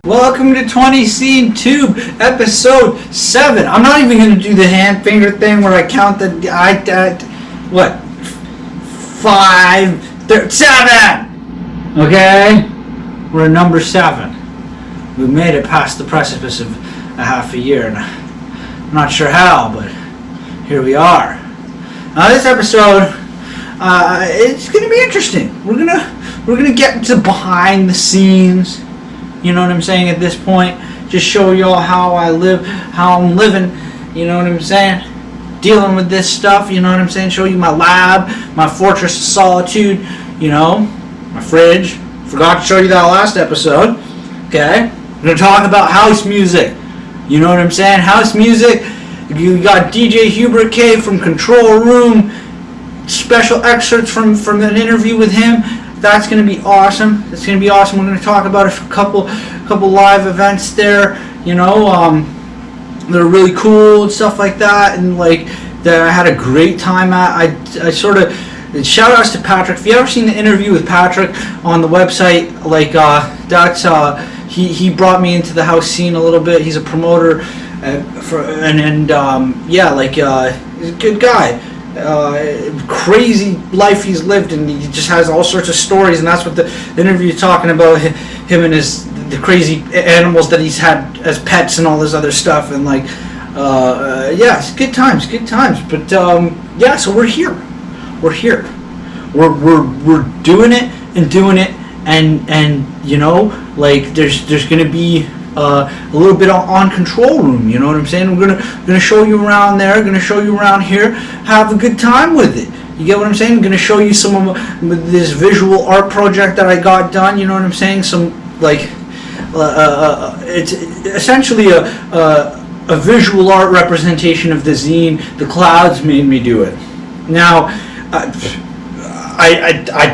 Welcome to 20scene Tube, episode 7. I'm not even going to do the hand finger thing where I count the, what? 5, 7! Okay? We're at number 7. We made it past the precipice of a half a year, and I'm not sure how, but here we are. Now this episode, it's going to be interesting. We're gonna get to behind the scenes. You know what I'm saying? At this point, just show y'all how I live, how I'm living. You know what I'm saying? Dealing with this stuff. You know what I'm saying? Show you my lab, my fortress of solitude. You know, my fridge. Forgot to show you that last episode. Okay, we're gonna talk about house music. You know what I'm saying? House music. You got DJ Hubert K from Control Room. Special excerpts from an interview with him. That's going to be awesome. It's going to be awesome. We're going to talk about a couple live events there, you know, that are really cool and stuff like that, and like that I had a great time at. I sort of shout outs to Patrick. If you ever seen the interview with Patrick on the website, like that's he brought me into the house scene a little bit. He's a promoter yeah, like he's a good guy. Crazy life he's lived, and he just has all sorts of stories, and that's what the interview is talking about, him and the crazy animals that he's had as pets and all this other stuff, and like yeah, it's good times, but yeah, so we're here, we're doing it, and you know, like there's gonna be a little bit on Control Room, you know what I'm saying? We're gonna show you around there, gonna show you around here, have a good time with it. You get what I'm saying? I'm gonna show you some of this visual art project that I got done, you know what I'm saying? Some like it's essentially a visual art representation of the zine. The clouds made me do it. Now I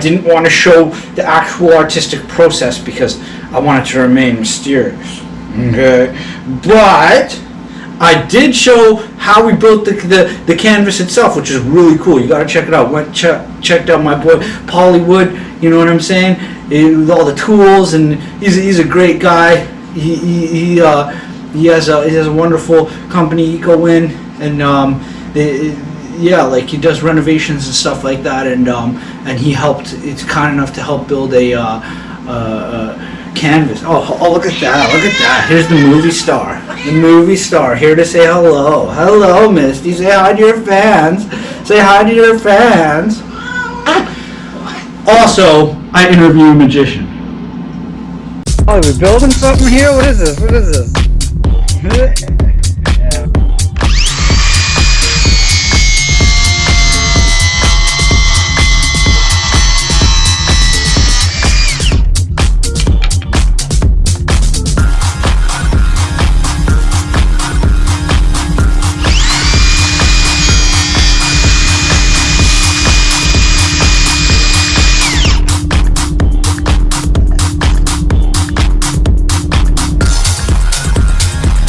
didn't want to show the actual artistic process because I wanted to remain mysterious. Okay, but I did show how we built the canvas itself, which is really cool. You gotta check it out. Checked out my boy Pollywood. You know what I'm saying? With all the tools, and he's a great guy. He has a wonderful company, CHICO-U, and yeah, like he does renovations and stuff like that, and he helped. It's kind enough to help build a canvas. Oh, look at that! Look at that! Here's the movie star. The movie star here to say hello. Hello, Misty. Say hi to your fans. Say hi to your fans. Also, I interview a magician. Oh, are we building something here? What is this? What is this?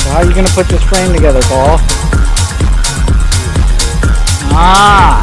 How are you going to put this frame together, Paul? Ah!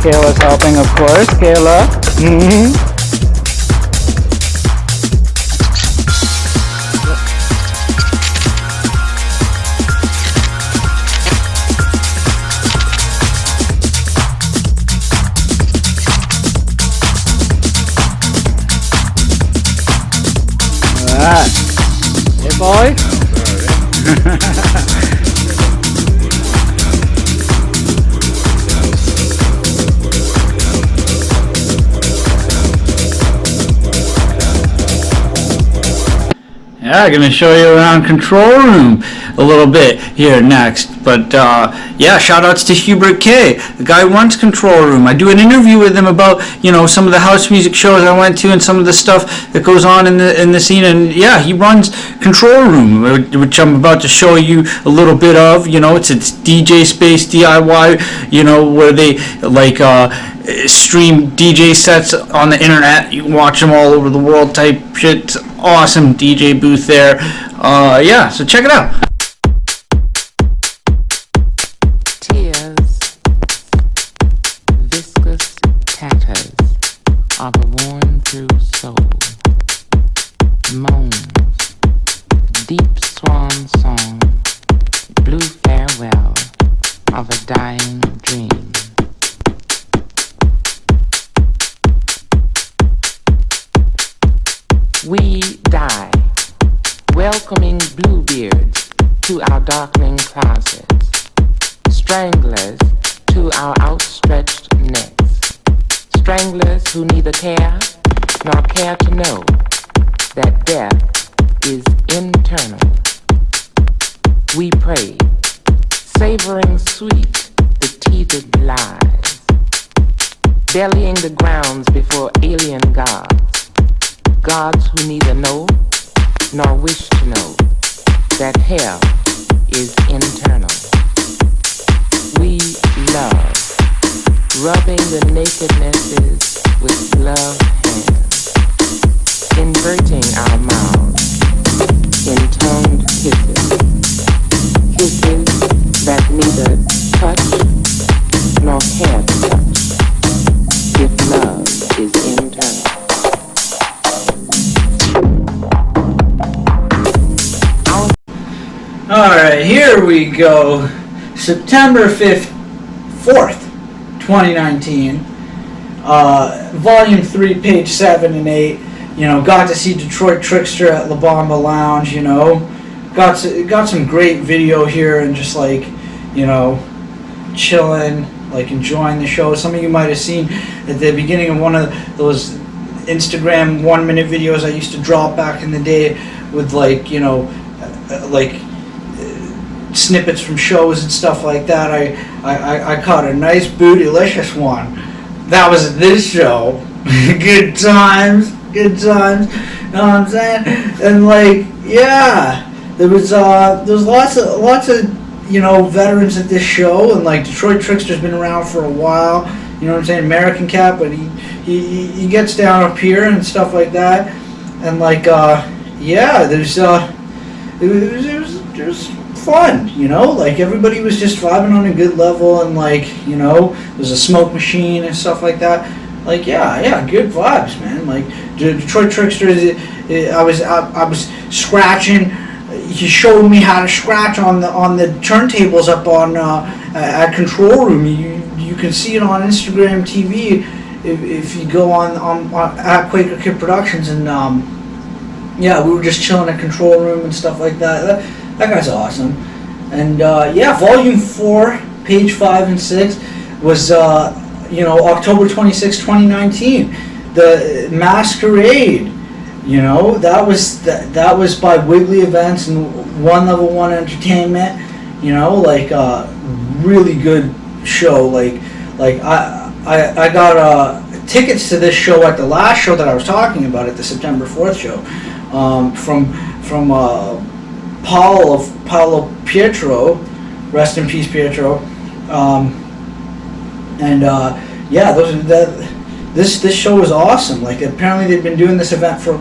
Kayla's helping, of course. Kayla. Alright. Hey, boy. Yeah, I'm gonna show you around control room a little bit here next. But yeah, shout outs to Hubert K, the guy who runs control room. I do an interview with him about, you know, some of the house music shows I went to and some of the stuff that goes on in the scene. And yeah, he runs control room, which I'm about to show you a little bit of. You know, it's DJ Space DIY. You know, where they like stream DJ sets on the internet. You can watch them all over the world type shit. It's awesome DJ booth there. Yeah, so check it out. Tears, viscous tatters of a worn-through soul, moans, deep swan song, blue farewell of a dying dream. We die, welcoming bluebeards to our darkening closets, stranglers to our outstretched necks, stranglers who neither care nor care to know that death is internal. We pray, savoring sweet the teethed lies, bellying the grounds before alien gods, gods who neither know nor wish to know that hell is internal. We love, rubbing the nakednesses with gloved hands, inverting our mouths in tongued kisses, kisses that neither touch nor care to touch, if love is internal. Alright, here we go. September 4th, 2019. Volume 3, page 7 and 8. You know, got to see Detroit Trickster at La Bamba Lounge, you know. Got some great video here and just like, you know, chilling, like enjoying the show. Some of you might have seen at the beginning of one of those Instagram 1-minute videos I used to drop back in the day with like, you know, like snippets from shows and stuff like that. I caught a nice bootylicious one. That was this show. Good times, good times. Know what I'm saying? And like, yeah, there was lots of you know, veterans at this show, and like Detroit Trickster's been around for a while. You know what I'm saying? American Cat, but he gets down up here and stuff like that. And like yeah, it was fun, you know, like everybody was just vibing on a good level, and like, you know, there's a smoke machine and stuff like that. Like, yeah, good vibes, man. Like Detroit Trickster, I was scratching. He showed me how to scratch on the turntables up on at Control Room. You can see it on Instagram TV if you go on at Quaker Kid Productions, and yeah, we were just chilling at Control Room and stuff like that. That guy's awesome. And yeah, volume 4, page 5 and 6 was you know, October 26, 2019. The Masquerade, you know, that was by Wiggly Events and One Level 1 Entertainment. You know, like really good show. Like I got tickets to this show at the last show that I was talking about at the September 4th show from Paulopietro, rest in peace, Pietro. And yeah, this show was awesome. Like apparently they've been doing this event for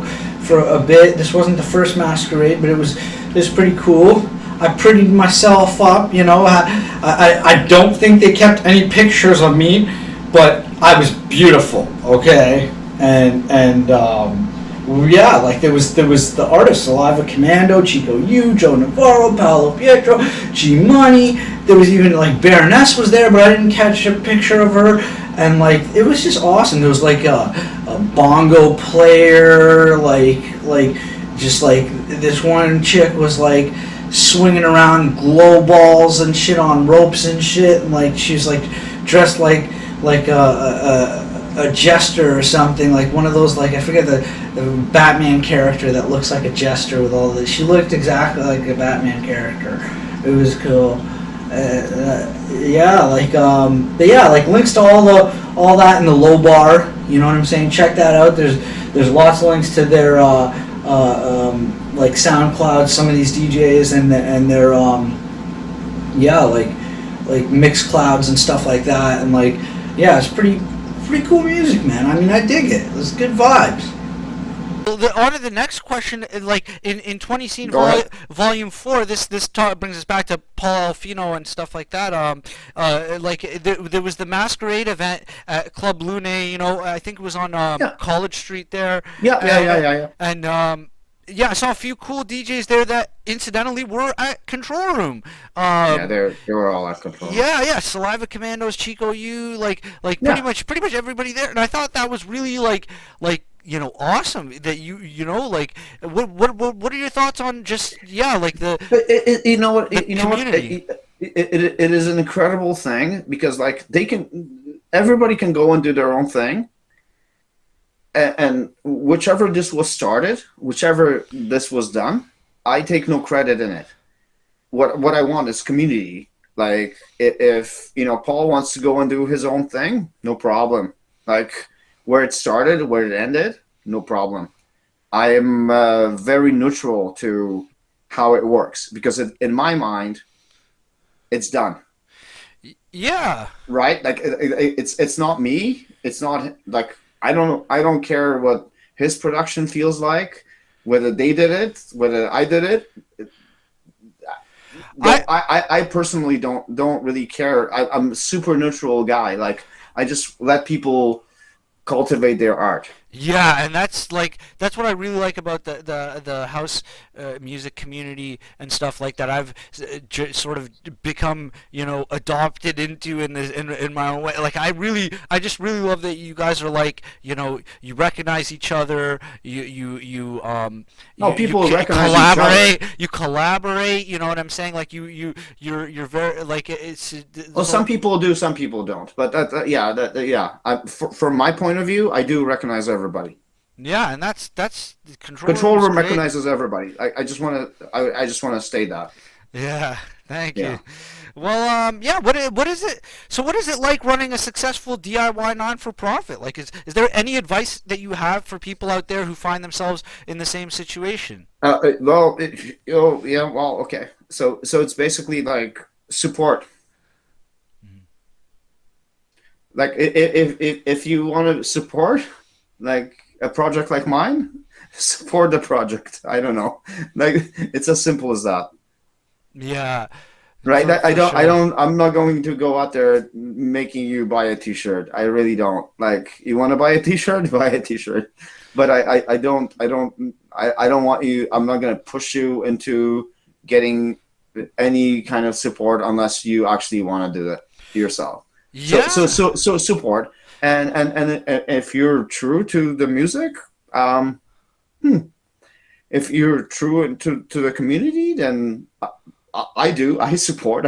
a bit. This wasn't the first Masquerade, but it was pretty cool. I prettied myself up, you know. I don't think they kept any pictures of me, but I was beautiful, okay. And yeah, like there was the artists, SALIVA, Commando, CHICO-U, Joe Navarro, PAULOPIETro, GMONEY. There was even like Baroness was there, but I didn't catch a picture of her. And like it was just awesome. There was like a bongo player, like just like this one chick was like swinging around glow balls and shit on ropes and shit, and like she was like dressed like a jester or something, like one of those, like I forget the Batman character that looks like a jester with all this. She looked exactly like a Batman character. It was cool. Yeah, like but yeah, like links to all that in the low bar. You know what I'm saying? Check that out. There's lots of links to their like SoundCloud, some of these DJs and their yeah, like mix clouds and stuff like that, and like yeah, it's pretty cool music, man. I mean, I dig it. It's good vibes. Well, on to the next question. Like in 20scene Volume 4, this brings us back to Paul Alfino and stuff like that. Like there was the Masquerade event at Club Lune. You know, I think it was on College Street there. Yeah. And yeah, I saw a few cool DJs there that incidentally were at Control Room. Yeah, they were all at Control Room. Yeah, Saliva, Commandos, CHICO-U, like pretty much everybody there. And I thought that was really like you know, awesome that you know, like what are your thoughts on just like the you know what the you know community? what it is an incredible thing, because like everybody can go and do their own thing. And whichever this was started, whichever this was done, I take no credit in it. What I want is community. Like if you know Paul wants to go and do his own thing, no problem. Like where it started, where it ended, no problem. I am very neutral to how it works, because in my mind, it's done. Yeah. Right. Like it's not me. It's not like. I don't care what his production feels like, whether they did it, whether I did it. I personally don't really care. I'm a super neutral guy. Like I just let people cultivate their art. Yeah, and that's what I really like about the house music community and stuff like that. I've sort of become, you know, adopted into in my own way. Like I just really love that you guys are like, you know, you recognize each other. You people recognize collaborate. each other. You collaborate. You know what I'm saying? Like you're very like it's. Well, some people do, some people don't. But from my point of view, I do recognize everybody. Yeah, and that's Control Room recognizes everybody. I just want to state that. Yeah, thank you. Well, yeah. What is it? So, what is it like running a successful DIY non-for-profit? Like, is there any advice that you have for people out there who find themselves in the same situation? Well, okay. So it's basically like support. Like if you want to support like a project like mine, support the project. I don't know. Like it's as simple as that. Yeah. Right. I'm not going to go out there making you buy a T-shirt. I really don't. Like you want to buy a T-shirt, buy a T-shirt. But I don't want you. I'm not going to push you into getting any kind of support unless you actually want to do it yourself. Yeah. So support, and if you're true to the music, if you're true to the community, then I support.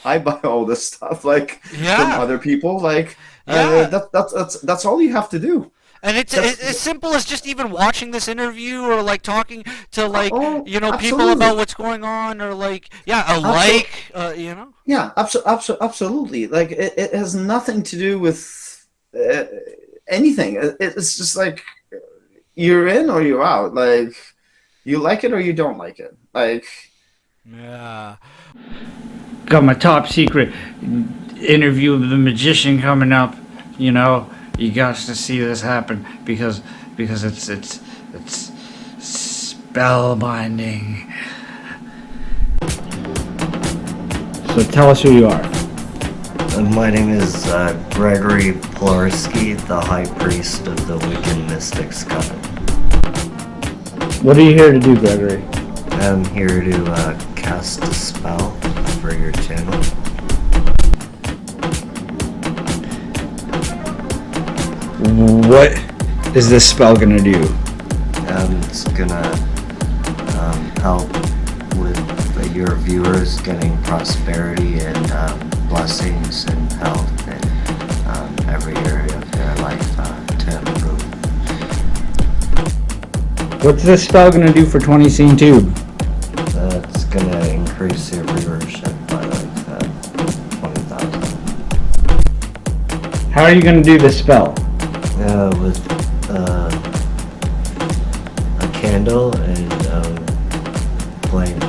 I buy all this stuff like from other people. Like that's all you have to do. And it's as simple as just even watching this interview, or like talking to like you know, people about what's going on, or like you know. Yeah, absolutely. Like it has nothing to do with anything. It's just like you're in or you're out. Like you like it or you don't like it. Like got my top secret interview with the magician coming up. You know. You got to see this happen because it's spellbinding. So tell us who you are. And my name is Gregory Polarski, the High Priest of the Wiccan Mystics Coven. What are you here to do, Gregory? I'm here to cast a spell for your channel. What is this spell gonna do? It's gonna help with your viewers getting prosperity and blessings and health in every area of their life. What's this spell gonna do for 20scene tube? It's gonna increase your viewership by like 20,000. How are you gonna do this spell? With a candle and flame.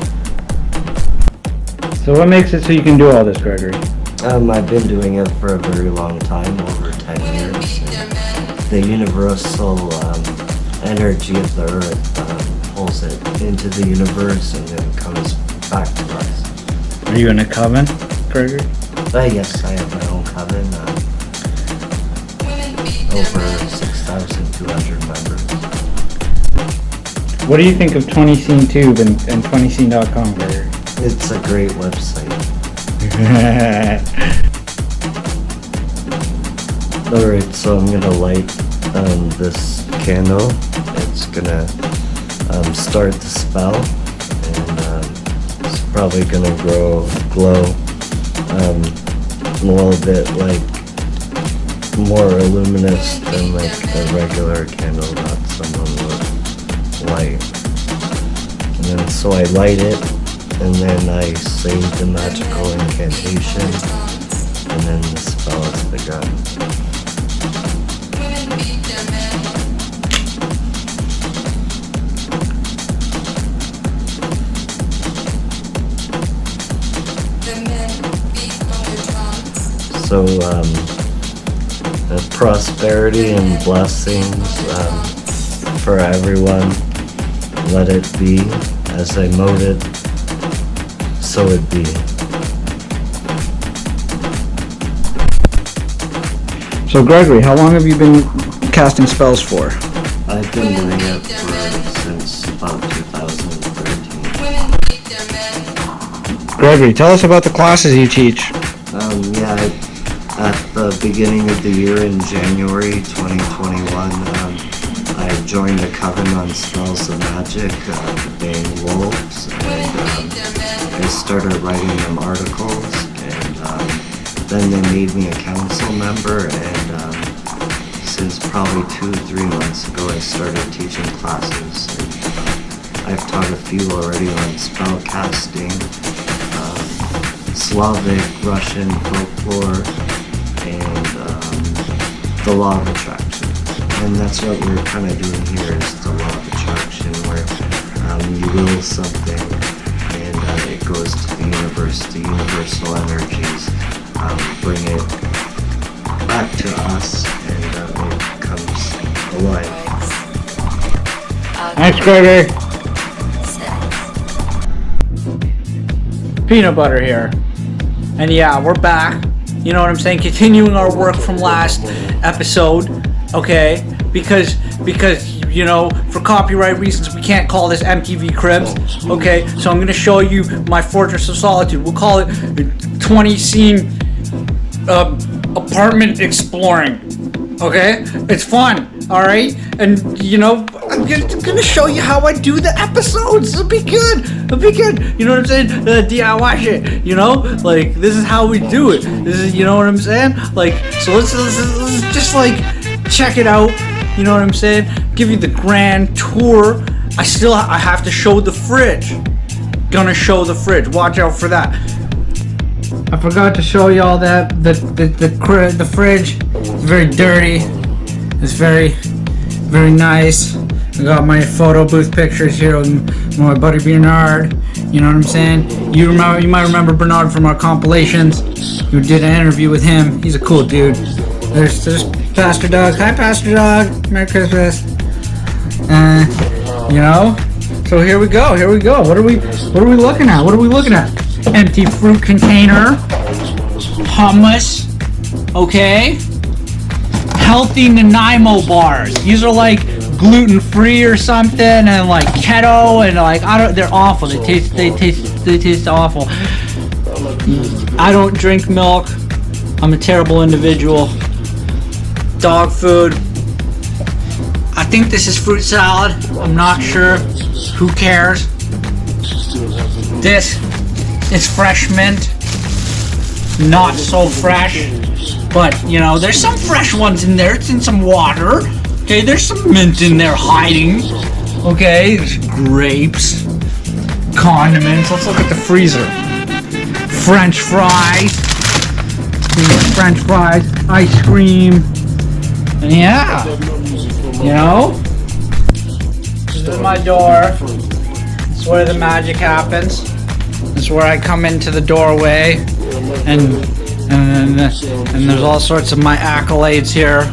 So what makes it so you can do all this, Gregory? I've been doing it for a very long time, over 10 years. The universal energy of the earth pulls it into the universe and then comes back to us. Are you in a coven, Gregory? Yes, I have my own coven. Over 6,200 members. What do you think of 20scene tube and 20scene.com, Gregory? It's a great website. Alright, so I'm gonna light this candle. It's gonna start the spell, and it's probably gonna glow a little bit like more luminous than like a regular candle that someone would light. And then so I light it, and then I say the magical incantation, and then the spell has begun. So, prosperity and blessings for everyone. Let it be as I mote it, so it be. So Gregory, how long have you been casting spells for? I've been doing it since about 2013. Gregory, tell us about the classes you teach. At the beginning of the year in January 2021, I joined a coven on Spells of Magic, being wolves, and I started writing them articles, and then they made me a council member, and since probably 2-3 months ago I started teaching classes. And I've taught a few already on spell casting, Slavic, Russian folklore, and the law of attraction. And that's what we're kind of doing here, is the law of attraction, where you will something and it goes to the universe. The universal energies bring it back to us, and it comes alive. Thanks, Gregory. Peanut butter here. And yeah, we're back. You know what I'm saying? Continuing our work from last episode, okay? Because you know, for copyright reasons, we can't call this MTV Cribs, okay? So I'm gonna show you my Fortress of Solitude. We'll call it 20scene apartment exploring, okay? It's fun, all right? And you know, I'm gonna show you how I do the episodes. It'll be good. It'll be good. You know what I'm saying? DIY shit. You know, like this is how we do it. This is, you know what I'm saying? Like, so let's just like check it out. You know what I'm saying? Give you the grand tour. I have to show the fridge. Gonna show the fridge. Watch out for that. I forgot to show y'all that the fridge. It's very dirty. It's very nice. I got my photo booth pictures here with my buddy Bernard. You know what I'm saying? You might remember Bernard from our compilations. We did an interview with him. He's a cool dude. There's Pastor Doug. Hi, Pastor Doug. Merry Christmas. You know. So here we go. Here we go. What are we looking at? What are we looking at? Empty fruit container. Hummus. Okay. Healthy Nanaimo bars. These are like gluten-free or something, and like keto, and like they're awful. They taste awful. I don't drink milk. I'm a terrible individual. Dog food. I think this is fruit salad. I'm not sure. Who cares? This is fresh mint. Not so fresh. But, you know, there's some fresh ones in there. It's in some water. Okay, there's some mint in there hiding. Okay, there's grapes, condiments. Let's look at the freezer. French fries, ice cream, and yeah, you know, this is my door. This is where the magic happens. This is where I come into the doorway, and there's all sorts of my accolades here.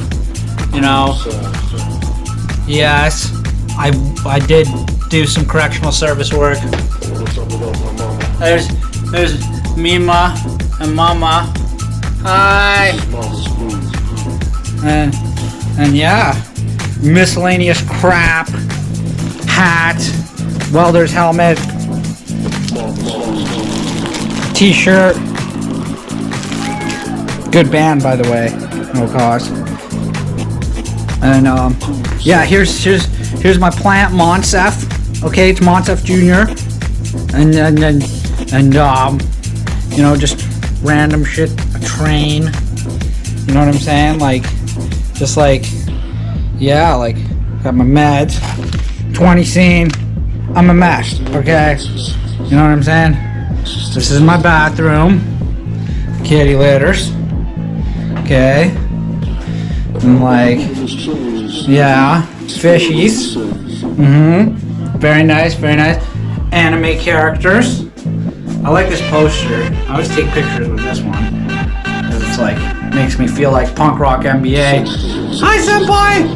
You know, yes, I did do some correctional service work. There's Mima and Mama. Hi. And yeah, miscellaneous crap, hat, welder's helmet, t-shirt. Good band, by the way, no cost. And yeah, here's my plant, Monsef. Okay, it's Monsef Jr. And you know, just random shit, a train. You know what I'm saying? Like, just like, yeah, like, got my meds, 20scene. I'm a mess, okay? You know what I'm saying? This is my bathroom. Kitty litters. Okay. And like, yeah, fishies. Very nice, very nice. Anime characters. I like this poster. I always take pictures with this one. Because it's like, makes me feel like punk rock NBA. Hi, senpai!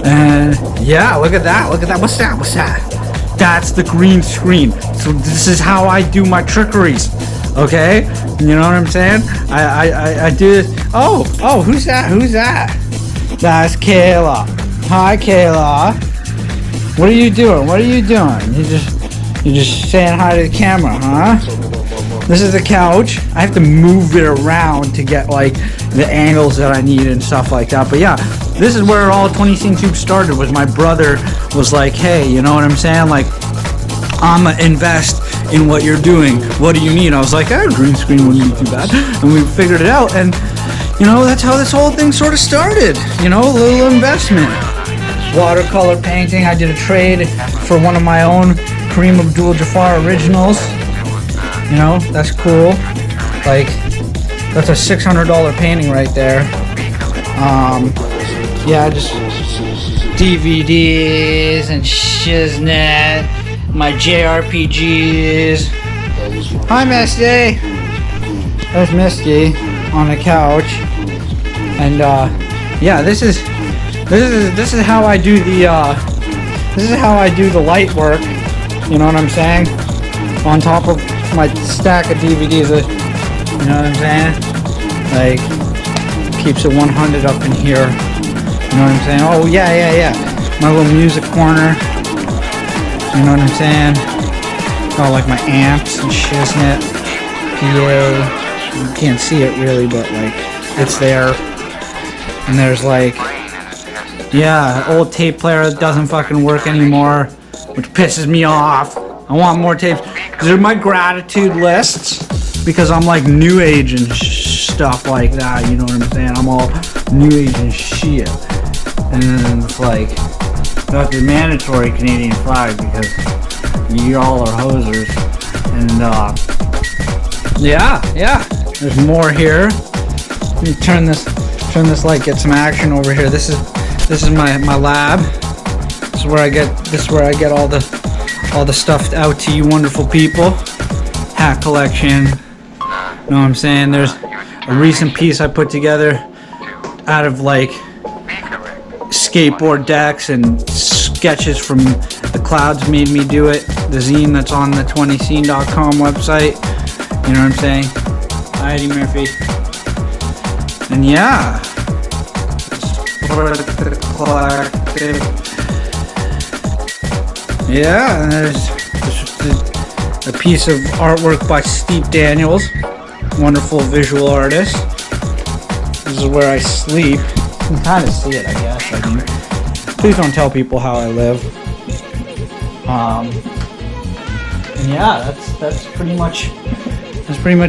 And yeah, look at that, look at that. What's that? What's that? That's the green screen. So this is how I do my trickeries. Okay? You know what I'm saying? I do this. Oh, who's that? Who's that? That's Kayla. Hi, Kayla. What are you doing? What are you doing? You're just saying hi to the camera, huh? This is the couch. I have to move it around to get like the angles that I need and stuff like that. But yeah, this is where all 20scene Tube started. Was my brother was like, hey, you know what I'm saying? Like, I'ma invest in what you're doing. What do you need? I was like, green screen wouldn't be too bad. And we figured it out. And you know, that's how this whole thing sort of started. You know, a little investment. Watercolor painting. I did a trade for one of my own Kareem Abdul-Jabbar originals. You know, that's cool. Like, that's a $600 painting right there. Yeah, just DVDs and shiznit, my JRPGs. Hi, Misty. There's Misty on the couch, and yeah, this is how I do the light work. You know what I'm saying? On top of my stack of DVDs, you know what I'm saying? Like, keeps it 100 up in here. You know what I'm saying? Oh yeah. My little music corner. You know what I'm saying? Got like my amps and shiznit, PA. You can't see it really, but like, it's there. And there's like, yeah, old tape player that doesn't fucking work anymore, which pisses me off. I want more tapes. These are my gratitude lists, because I'm like new age and stuff like that, you know what I'm saying? I'm all new age and shit. And then it's like, got the mandatory Canadian flag, because y'all are hosers. And yeah, there's more here. Let me turn this light, get some action over here. This is my lab. This is where I get all the stuff out to you wonderful people. Hat collection. You know what I'm saying? There's a recent piece I put together out of like skateboard decks and sketches from the clouds made me do it. The zine that's on the 20scene.com website. You know what I'm saying? Hi, Eddie Murphy. And yeah. Yeah, and there's a piece of artwork by Steve Daniels, wonderful visual artist. This is where I sleep. You can kind of see it, I guess. I mean, please don't tell people how I live. And yeah, that's pretty much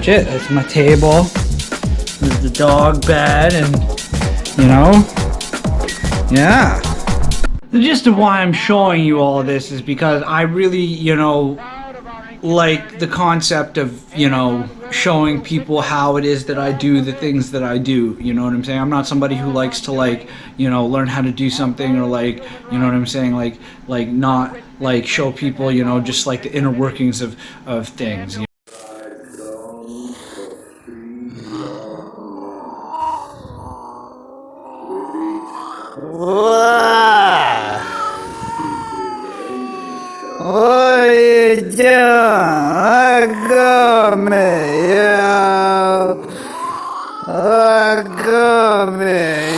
it. That's my table. There's the dog bed, and you know, yeah. The gist of why I'm showing you all this is because I really, like the concept of, showing people how it is that I do the things that I do. You know what I'm saying? I'm not somebody who likes to learn how to do something or you know what I'm saying? Not show people, just the inner workings of things. What are you doing? Let go of me, yo. Let go of me,